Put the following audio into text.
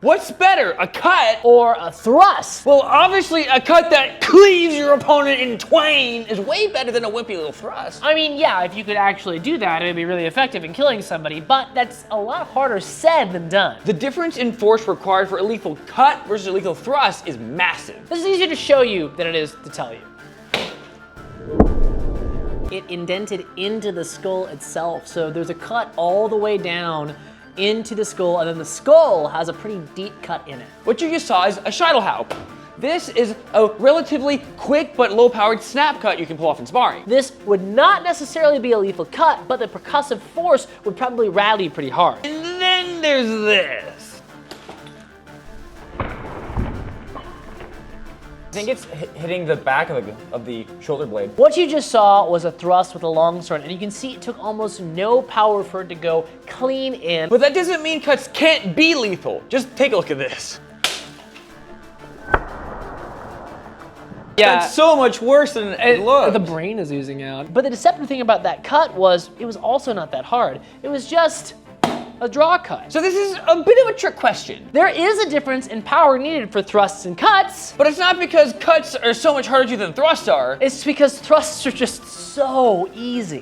What's better, a cut? Or a thrust. Well, obviously a cut that cleaves your opponent in twain is way better than a wimpy little thrust. I mean, yeah, if you could actually do that, it would be really effective in killing somebody, but that's a lot harder said than done. The difference in force required for a lethal cut versus a lethal thrust is massive. This is easier to show you than it is to tell you. It indented into the skull itself, so there's a cut all the way down into the skull, and then the skull has a pretty deep cut in it. What you just saw is a Scheitelhaupt. This is a relatively quick but low-powered snap cut you can pull off in sparring. This would not necessarily be a lethal cut, but the percussive force would probably rattle you pretty hard. And then there's this. I think it's hitting the back of the shoulder blade. What you just saw was a thrust with a long sword, and you can see it took almost no power for it to go clean in. But that doesn't mean cuts can't be lethal. Just take a look at this. Yeah. That's so much worse than it looks. The brain is oozing out. But the deceptive thing about that cut was it was also not that hard. It was just a draw cut. So this is a bit of a trick question. There is a difference in power needed for thrusts and cuts. But it's not because cuts are so much harder to do than thrusts are. It's because thrusts are just so easy.